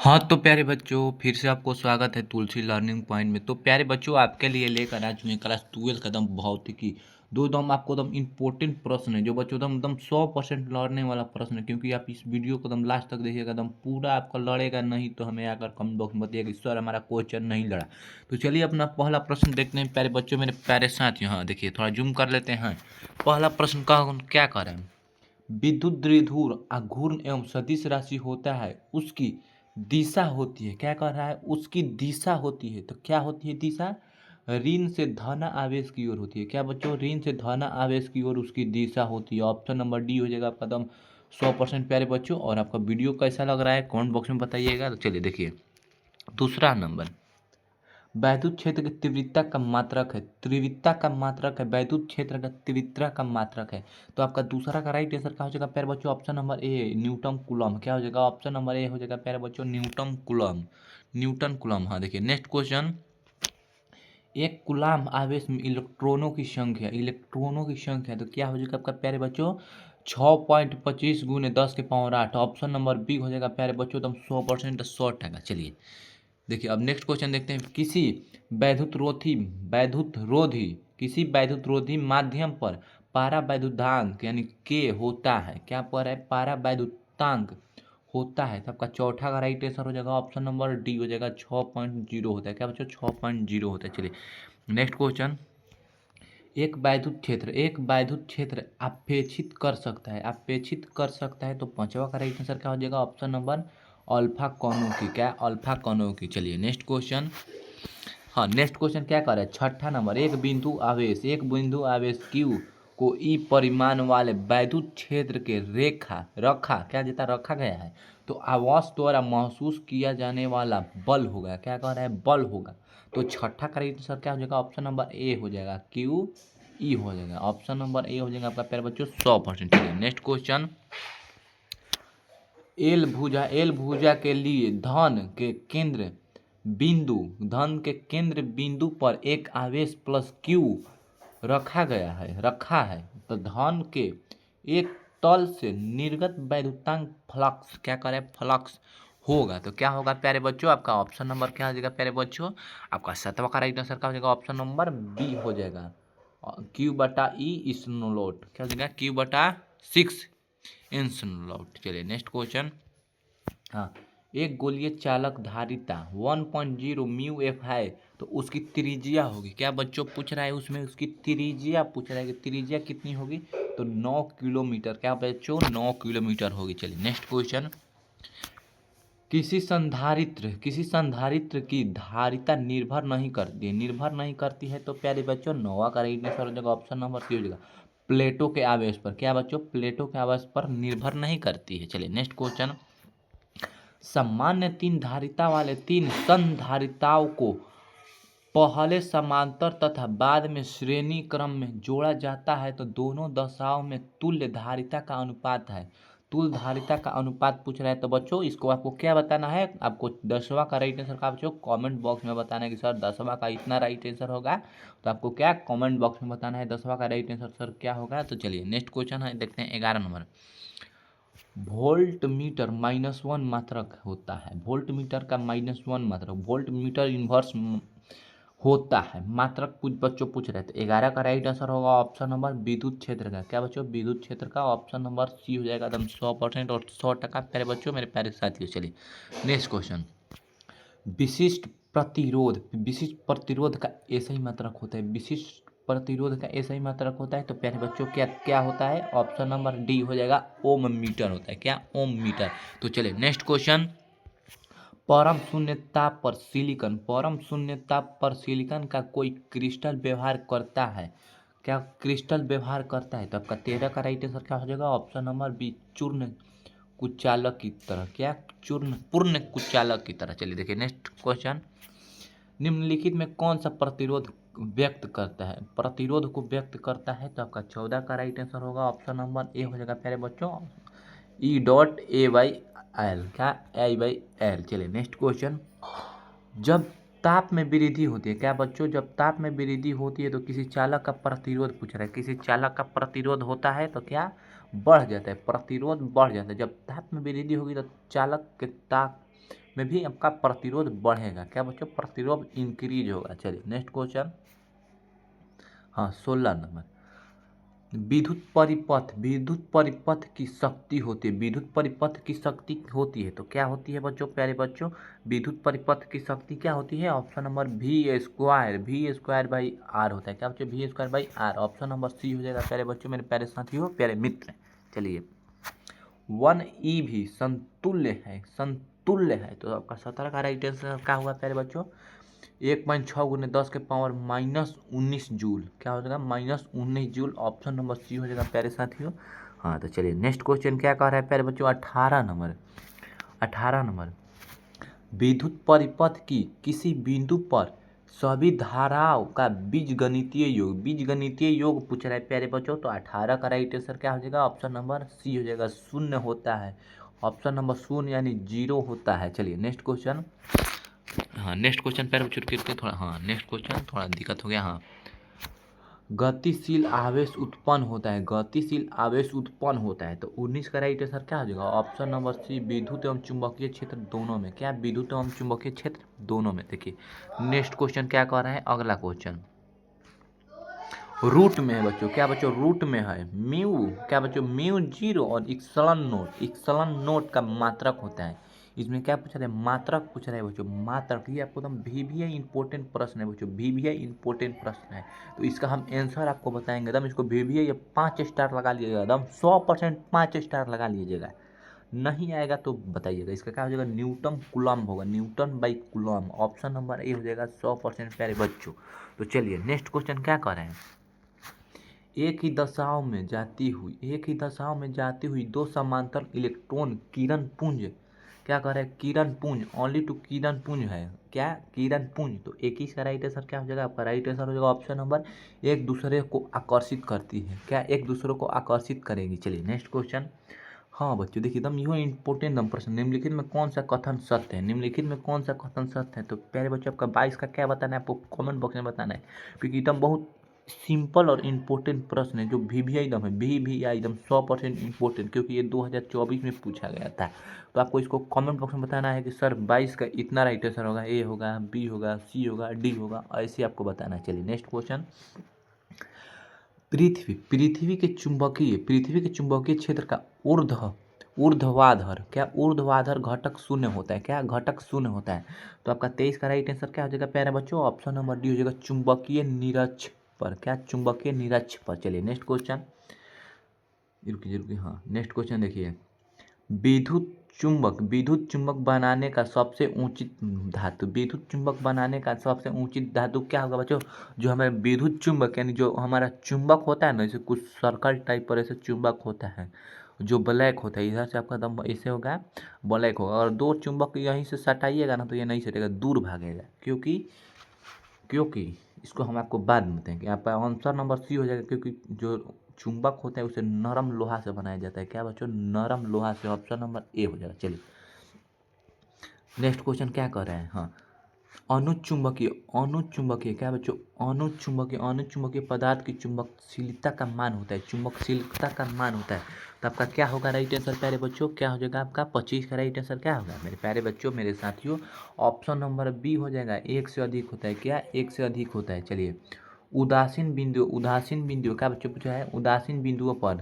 हाँ, तो प्यारे बच्चों फिर से आपको स्वागत है तुलसी लर्निंग पॉइंट में। तो प्यारे बच्चों आपके लिए लेकर आ चुके हैं क्लास 12 का एकदम भौतिकी। दो एकदम आपको एकदम इम्पोर्टेंट प्रश्न है जो बच्चों एकदम एकदम 100% लड़ने वाला प्रश्न है, क्योंकि आप इस वीडियो को एकदम लास्ट तक देखिएगा, एकदम पूरा आपका लड़ेगा नहीं तो हमें आकर कमेंट बॉक्स में बताइएगा कि सर हमारा क्वेश्चन नहीं लड़ा। तो चलिए अपना पहला प्रश्न देखते हैं प्यारे बच्चों, मेरे प्यारे साथियों। हाँ देखिए, थोड़ा जूम कर लेते हैं। पहला प्रश्न का क्या करें। विद्युत द्विध्रुव आघूर्ण एवं सदिश राशि होता है, उसकी दिशा होती है, क्या कह रहा है, उसकी दिशा होती है। तो क्या होती है दिशा? ऋण से धन आवेश की ओर होती है। क्या बच्चों? ऋण से धन आवेश की ओर उसकी दिशा होती है। ऑप्शन नंबर डी हो जाएगा आपका एकदम 100% प्यारे बच्चों। और आपका वीडियो कैसा लग रहा है कमेंट बॉक्स में बताइएगा। तो चलिए देखिए दूसरा नंबर, वैद्युत क्षेत्र की तीव्रता का मात्रक है। तीव्रता का मात्रक है, वैद्युत क्षेत्र का तीव्रता का मात्रक है। तो आपका दूसरा का राइट आंसर क्या हो जाएगा प्यारे बच्चों? Option number A Newton coulomb. क्या हो जाएगा? ऑप्शन नंबर ए हो जाएगा प्यारे बच्चों न्यूटन कूलम। Newton coulomb. हाँ देखिए नेक्स्ट क्वेश्चन, एक कूलाम आवेश में इलेक्ट्रॉनों की संख्या, इलेक्ट्रॉनों की संख्या तो क्या हो जाएगा आपका प्यारे बच्चों? 6.25 गुने 10⁸ ऑप्शन नंबर बी हो जाएगा प्यारे बच्चों एकदम 100% 100 टका। चलिए देखिए अब नेक्स्ट क्वेश्चन देखते हैं। वैद्युत रोधी किसी वैद्युत रोधी माध्यम पर पारा वैद्युतांक यानी के होता है। क्या पर है? पारा वैद्युतांक होता है। तो आपका चौथा का राइट आंसर हो जाएगा ऑप्शन नंबर डी हो जाएगा 6.0 होता है। क्या बच्चों? 6.0 होता है। चलिए नेक्स्ट क्वेश्चन, एक वैद्युत क्षेत्र अपेक्षित कर सकता है, अपेक्षित कर सकता है। तो पांचवा का राइट आंसर क्या हो जाएगा? ऑप्शन नंबर अल्फा कॉनों की। क्या? अल्फा कॉनों की। चलिए नेक्स्ट क्वेश्चन। हाँ नेक्स्ट क्वेश्चन क्या कर रहा है? छठा नंबर, एक बिंदु आवेश क्यू को ई परिमाण वाले वैद्युत क्षेत्र के रेखा रखा, क्या देता? रखा गया है। तो आवास द्वारा महसूस किया जाने वाला बल होगा। क्या कह रहा है? बल होगा। तो छठा का राइट आंसर क्या हो जाएगा? ऑप्शन नंबर ए हो जाएगा क्यू ई हो जाएगा। ऑप्शन नंबर ए हो जाएगा आपका प्यारे बच्चों 100%। चलिए नेक्स्ट क्वेश्चन, एल भुजा के लिए धन के केंद्र बिंदु पर एक आवेश प्लस क्यू रखा है। तो धन के एक तल से निर्गत वैद्युतांक फ्लक्स, क्या करे? फ्लक्स होगा। तो क्या होगा प्यारे बच्चों? आपका ऑप्शन नंबर क्या हो जाएगा प्यारे बच्चों? आपका सातवां का राइट आंसर क्या हो जाएगा? ऑप्शन नंबर बी हो जाएगा Q/E स्नोलोट। क्या हो जाएगा? Q/6 इंसनलाउट। चलिए नेक्स्ट क्वेश्चन। हाँ, एक गोलीय चालक धारिता 1.0 म्यू एफ है, तो उसकी त्रिज्या होगी। क्या बच्चों पूछ रहा है? उसमें उसकी त्रिज्या पूछ रहा है कि त्रिज्या कितनी होगी? तो 9 किलोमीटर। क्या बच्चों? 9 किलोमीटर होगी। चलिए नेक्स्ट क्वेश्चन, किसी संधारित्र की धारिता निर्भर नहीं करती है, निर्भर नहीं करती है। तो प्यारे बच्चों नौवा का राइट आंसर हो जाएगा ऑप्शन नंबर सी हो जाएगा प्लेटो के आवेश पर। क्या बच्चों? प्लेटो के आवेश पर निर्भर नहीं करती है। चलिए नेक्स्ट क्वेश्चन, सामान्य तीन धारिता वाले तीन संधारिताओं को पहले समांतर तथा बाद में श्रेणी क्रम में जोड़ा जाता है, तो दोनों दशाओं में तुल्य धारिता का अनुपात है। तुल्य धारिता का अनुपात पूछ रहा है। तो बच्चों इसको आपको क्या बताना है? आपको 10वां का राइट आंसर का बच्चों कमेंट बॉक्स में बताना है कि सर 10वां का इतना राइट आंसर होगा। तो आपको क्या कमेंट बॉक्स में बताना है 10वां का राइट आंसर सर क्या होगा। तो चलिए नेक्स्ट क्वेश्चन है, देखते हैं 11 नंबर। वोल्ट मीटर -1 मात्रक होता है। वोल्ट मीटर का -1 मात्रक, वोल्ट मीटर इन्वर्स होता है। मात्रक कुछ बच्चों पूछ रहे थे। 11 का राइट आंसर होगा ऑप्शन नंबर विद्युत क्षेत्र का। क्या बच्चों? विद्युत क्षेत्र का। ऑप्शन नंबर सी हो जाएगा एकदम 100% और 100 टका प्यारे बच्चों, मेरे प्यारे साथियों। चलिए नेक्स्ट क्वेश्चन, विशिष्ट प्रतिरोध का ऐसा ही मात्रक होता है। विशिष्ट प्रतिरोध का ऐसा ही मात्रक होता है। तो प्यारे बच्चों क्या क्या होता है? ऑप्शन नंबर डी हो जाएगा ओम मीटर होता है। क्या? ओम मीटर। तो चलिए नेक्स्ट क्वेश्चन, परम शून्य ताप पर सिलिकॉन का कोई क्रिस्टल व्यवहार करता है। क्या क्रिस्टल व्यवहार करता है? तो आपका 13 का राइट आंसर क्या हो जाएगा? ऑप्शन नंबर बी चूर्ण कुचालक की तरह। क्या? चूर्ण पूर्ण कुचालक की तरह। चलिए देखिए नेक्स्ट क्वेश्चन, निम्नलिखित में कौन सा प्रतिरोध व्यक्त करता है? प्रतिरोध को व्यक्त करता है। तो आपका 14 का राइट आंसर होगा ऑप्शन नंबर ए हो जाएगा प्यारे बच्चों E.A/L। क्या? A/L। चलिए नेक्स्ट क्वेश्चन, जब ताप में वृद्धि होती है। क्या बच्चों? जब ताप में वृद्धि होती है तो किसी चालक का प्रतिरोध पूछ रहा है। किसी चालक का प्रतिरोध होता है तो क्या? बढ़ जाता है, प्रतिरोध बढ़ जाता है। जब ताप में वृद्धि होगी तो चालक के ताप में भी आपका प्रतिरोध बढ़ेगा। क्या बच्चों? प्रतिरोध इंक्रीज होगा। चलिए नेक्स्ट क्वेश्चन। हाँ 16 नंबर। विद्युत परिपथ की शक्ति होती है। विद्युत परिपथ की शक्ति होती है तो क्या होती है बच्चों? प्यारे बच्चों, विद्युत परिपथ की शक्ति क्या होती है? Option number V² by are होता है। क्या बच्चों? V²/R। ऑप्शन नंबर सी हो जाएगा प्यारे बच्चों, मेरे प्यारे साथियों, प्यारे मित्र। चलिए 1 भी समतुल्य है तो आपका 17 का राइट आंसर क्या हुआ प्यारे बच्चों? 1.6 गुने 10 के पावर -19 जूल। क्या हो जाएगा? -19 जूल। ऑप्शन नंबर सी हो जाएगा प्यारे साथियों। हाँ तो चलिए नेक्स्ट क्वेश्चन क्या कह रहा है प्यारे बच्चों? 18 नंबर। विद्युत परिपथ की किसी बिंदु पर सभी धाराओं का बीजगणितीय योग पूछ रहा है प्यारे बच्चों। तो 18 का राइट आंसर क्या हो जाएगा? ऑप्शन नंबर सी हो जाएगा, 0 होता है। ऑप्शन नंबर 0 यानी 0 होता है। चलिए नेक्स्ट क्वेश्चन। हाँ नेक्स्ट क्वेश्चन पैर छूट के थोड़ा, हाँ नेक्स्ट क्वेश्चन थोड़ा दिक्कत हो गया। हाँ गतिशील आवेश उत्पन्न होता है तो 19 का राइट आंसर क्या हो जाएगा? ऑप्शन नंबर सी, विद्युत एवं चुंबकीय क्षेत्र दोनों में। क्या? विद्युत एवं चुंबकीय क्षेत्र दोनों में। देखिए नेक्स्ट क्वेश्चन क्या कह रहा है, अगला क्वेश्चन रूट में है बच्चों। क्या बच्चों? रूट में है म्यू। क्या बच्चों? म्यू 0 और इक्सलन नोट का मात्रक होता है। इसमें क्या पूछ रहे हैं? मात्रक पूछ रहे हैं बच्चों, मात्रक। ये आपको एकदम VBI इंपॉर्टेंट प्रश्न है बच्चों, VBI इंपॉर्टेंट प्रश्न है। तो इसका हम आंसर आपको बताएंगे एकदम। इसको VBI 5 स्टार लगा लीजिएगा एकदम, 100% 5 स्टार लगा लीजिएगा। नहीं आएगा तो बताइएगा। इसका क्या हो जाएगा? न्यूटन कूलम्ब होगा, Newton by coulomb. Option number A हो जाएगा 100% प्यारे बच्चों। तो चलिए नेक्स्ट क्वेश्चन क्या कर रहे हैं? एक ही दशाओं में जाती हुई दो समांतर इलेक्ट्रॉन किरण पुंज। क्या कह रहा है? किरण पुंज, ओनली टू किरण पुंज है। क्या? किरण पुंज। तो एक ही का राइट आंसर क्या हो जाएगा? आपका राइट आंसर हो जाएगा ऑप्शन नंबर, एक दूसरे को आकर्षित करती है। क्या? एक दूसरे को आकर्षित करेगी। चलिए नेक्स्ट क्वेश्चन। हाँ बच्चों देखिए एकदम यह इंपॉर्टेंट नंबर प्रश्न। निम्नलिखित में कौन सा कथन सत्य है? तो प्यारे बच्चों आपका 22 का क्या बताना है? आपको कमेंट बॉक्स में बताना है, क्योंकि एकदम बहुत सिंपल और इम्पोर्टेंट प्रश्न है जो VBI एकदम है, VBI एकदम 100% इम्पोर्टेंट, क्योंकि ये 2024 में पूछा गया था। तो आपको इसको कमेंट बॉक्स में बताना है कि सर 22 का इतना राइट आंसर होगा, A होगा, B होगा, C होगा, D होगा, ऐसे आपको बताना है। चलिए नेक्स्ट क्वेश्चन। पृथ्वी के चुंबकीय क्षेत्र का ऊर्ध्वाधर। क्या? ऊर्ध्वाधर घटक 0 होता है। क्या? घटक 0 होता है। तो आपका 23 का राइट आंसर क्या हो जाएगा प्यारे बच्चों? ऑप्शन नंबर डी हो जाएगा, चुंबकीय निरक्ष पर। क्या? चुंबकीय निरक्ष पर। चलिए नेक्स्ट क्वेश्चन। रुकिए हाँ नेक्स्ट क्वेश्चन देखिए। विद्युत चुंबक बनाने का सबसे ऊंचित धातु क्या होगा बच्चों? जो हमारे विद्युत चुंबक यानी जो हमारा चुंबक होता है ना, जैसे कुछ सर्कल टाइप पर ऐसे चुंबक होता है जो ब्लैक होता है, इधर से आपका दम ऐसे होगा, ब्लैक होगा, और दो चुंबक यहीं से सटाइएगा ना तो ये नहीं सटेगा, दूर भागेगा। क्योंकि इसको हम आपको बाद में बताएंगे। आपका आंसर नंबर सी हो जाएगा, क्योंकि जो चुंबक होता है उसे नरम लोहा से बनाया जाता है। क्या बच्चों? नरम लोहा से। ऑप्शन नंबर ए हो जाएगा। चलिए नेक्स्ट क्वेश्चन क्या कर रहे हैं? हाँ अनुचुंबकीय। क्या बच्चों? अनुचुंबकीय पदार्थ की चुंबकशीलता का मान होता है। तो आपका क्या होगा राइट आंसर प्यारे बच्चों? क्या हो जाएगा आपका? 25 का राइट आंसर क्या होगा मेरे प्यारे बच्चों, मेरे साथियों? ऑप्शन नंबर बी हो जाएगा, एक से अधिक होता है। क्या? एक से अधिक होता है। चलिए उदासीन बिंदु क्या बच्चों पूछा है? उदासीन बिंदुओं पर,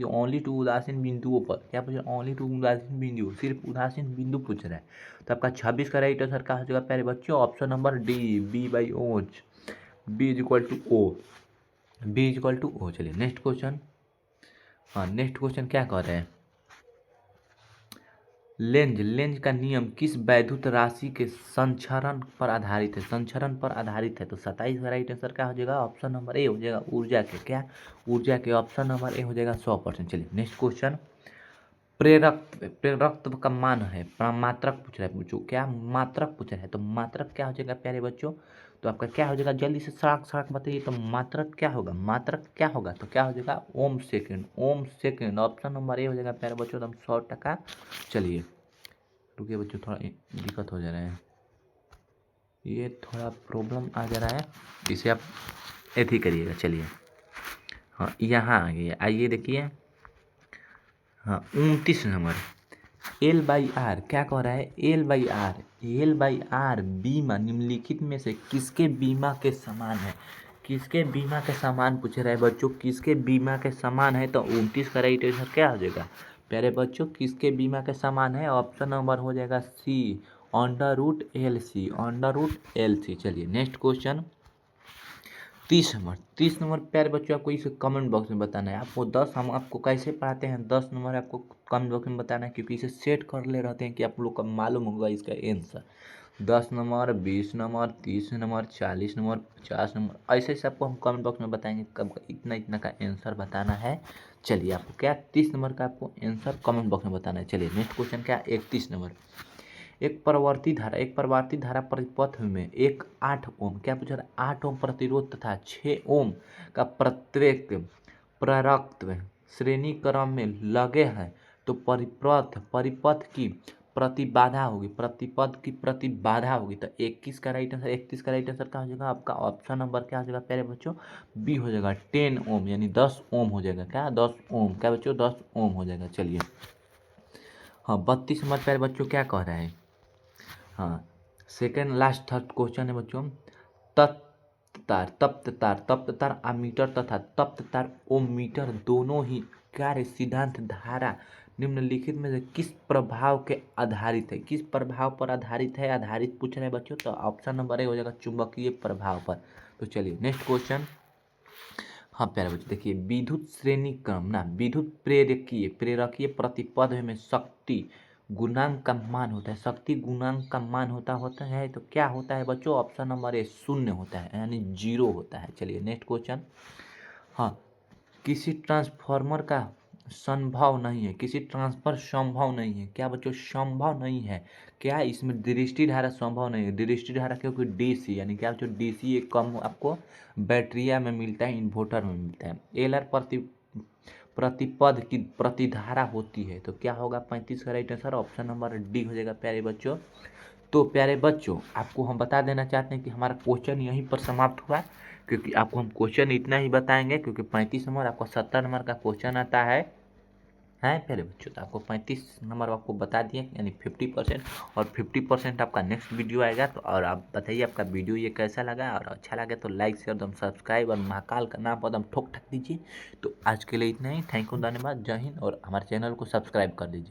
ओनली टू उदासीन बिंदुओं पर। क्या पूछा? ओनली टू उदासीन बिंदु, सिर्फ उदासीन बिंदु पूछ रहा है। तो आपका 26 का राइट आंसर क्या हो जाएगा प्यारे बच्चों? Option number D, B is equal to O. चलिए नेक्स्ट क्वेश्चन। हाँ नेक्स्ट क्वेश्चन क्या कह रहे हैं? लेंज का नियम किस वैद्युत राशि के संचरण पर आधारित है? तो 27 का राइट आंसर क्या हो जाएगा? ऑप्शन नंबर ए हो जाएगा, ऊर्जा के। क्या? ऊर्जा के। ऑप्शन नंबर ए हो जाएगा 100%। चलिए नेक्स्ट क्वेश्चन। प्रेरकत्व का मान है, मात्रक पूछ रहा है बच्चों। क्या? मात्रक पूछ रहा है। तो मात्रक क्या हो जाएगा प्यारे बच्चों? तो आपका क्या हो जाएगा? जल्दी से सड़क बताइए। तो मात्रक क्या होगा? तो क्या हो जाएगा? ओम सेकेंड। ऑप्शन नंबर ए हो जाएगा प्यारे बच्चों एकदम 100%। चलिए रुकिए बच्चों, थोड़ा दिक्कत हो जा रहा है, ये थोड़ा प्रॉब्लम आ जा रहा है, इसे आप ऐसे ही करिएगा। चलिए हाँ यहाँ आ गया, आइए देखिए। हाँ 29 नंबर। L/R क्या कह रहा है, L/R बीमा निम्नलिखित में से किसके बीमा के समान है, किसके बीमा के समान पूछ रहा है बच्चों, किसके बीमा के समान है। तो 29 का राइट आंसर क्या हो जाएगा प्यारे बच्चों, किसके बीमा के समान है, ऑप्शन नंबर हो जाएगा सी, √LC। चलिए नेक्स्ट क्वेश्चन 30 नंबर प्यारे बच्चों, आपको इसे कमेंट बॉक्स में बताना है। आपको 10 हम आपको कैसे पढ़ाते हैं, 10 नंबर आपको कमेंट बॉक्स में बताना है, क्योंकि इसे सेट कर ले रहते हैं कि आप लोग को मालूम होगा इसका answer. 10 number, 20 number, 30 number, 40 number, 50 number, ऐसे ऐसे आपको हम कमेंट बॉक्स में बताएंगे कब इतना इतना का आंसर बताना है। चलिए आपको क्या 30 नंबर का आपको आंसर कमेंट बॉक्स में बताना है। चलिए नेक्स्ट क्वेश्चन क्या, 31 नंबर, एक परिवर्ती धारा परिपथ में एक 8 ओम क्या पूछा था, 8 ओम प्रतिरोध तथा 6 ओम का प्रत्येक प्रेरकत्व श्रेणी क्रम में लगे हैं तो परिपथ की प्रतिबाधा होगी, प्रतिपद की प्रतिबाधा होगी। तो 21 का राइट आंसर, 31 का राइट आंसर क्या हो जाएगा आपका, ऑप्शन नंबर क्या हो जाएगा प्यारे बच्चों, बी हो जाएगा 10 ओम, यानी 10 ओम हो जाएगा। क्या 10 ओम, क्या बच्चों 10 ओम हो जाएगा। चलिए हाँ 32 नंबर प्यारे बच्चों क्या कह रहा है, हाँ सेकेंड लास्ट थर्ड क्वेश्चन है बच्चों, तप्त तार अमीटर तथा तप्त तार ओमीटर दोनों ही कार्य सिद्धांत धारा निम्नलिखित में से किस प्रभाव के आधारित है, किस प्रभाव पर आधारित है, आधारित पूछ रहे हैं बच्चों। तो ऑप्शन नंबर ए हो जाएगा चुंबकीय प्रभाव पर। तो चलिए नेक्स्ट क्वेश्चन, हाँ प्यारे बच्चों देखिए, विद्युत श्रेणी क्रम ना, विद्युत प्रेरकीय प्रतिपद में शक्ति गुणांक का मान होता है, शक्ति गुणांक का मान होता है तो क्या होता है बच्चों, ऑप्शन नंबर ए 0 होता है, यानी 0 होता है। चलिए नेक्स्ट क्वेश्चन, हाँ किसी ट्रांसफार्मर का संभव नहीं है, किसी ट्रांसफर संभव नहीं है, क्या बच्चों संभव नहीं है, क्या इसमें दृष्टि धारा संभव नहीं है, दृष्टि धारा क्योंकि डीसी, यानी क्या बच्चों डीसी एक कम आपको बैटरिया में मिलता है, इन्वर्टर में मिलता है। एलआर प्रतिपद की प्रतिधारा होती है तो क्या होगा 35 का right answer, option number D हो जाएगा प्यारे बच्चों। तो प्यारे बच्चों आपको हम बता देना चाहते हैं कि हमारा क्वेश्चन यहीं पर समाप्त हुआ, क्योंकि आपको हम क्वेश्चन इतना ही बताएंगे, क्योंकि 35 नंबर आपको 70 नंबर का क्वेश्चन आता है प्यारे बच्चों। तो आपको 35 नंबर आपको बता दिए, यानी 50%, और 50% आपका नेक्स्ट वीडियो आएगा। तो और आप बताइए आपका वीडियो ये कैसा लगा, और अच्छा लगे तो लाइक शेयर दम सब्सक्राइब और महाकाल का नाम पर दम ठोक ठक दीजिए। तो आज के लिए इतना ही, थैंक यू, धन्यवाद, जय हिंद, और हमारे चैनल को सब्सक्राइब कर दीजिए।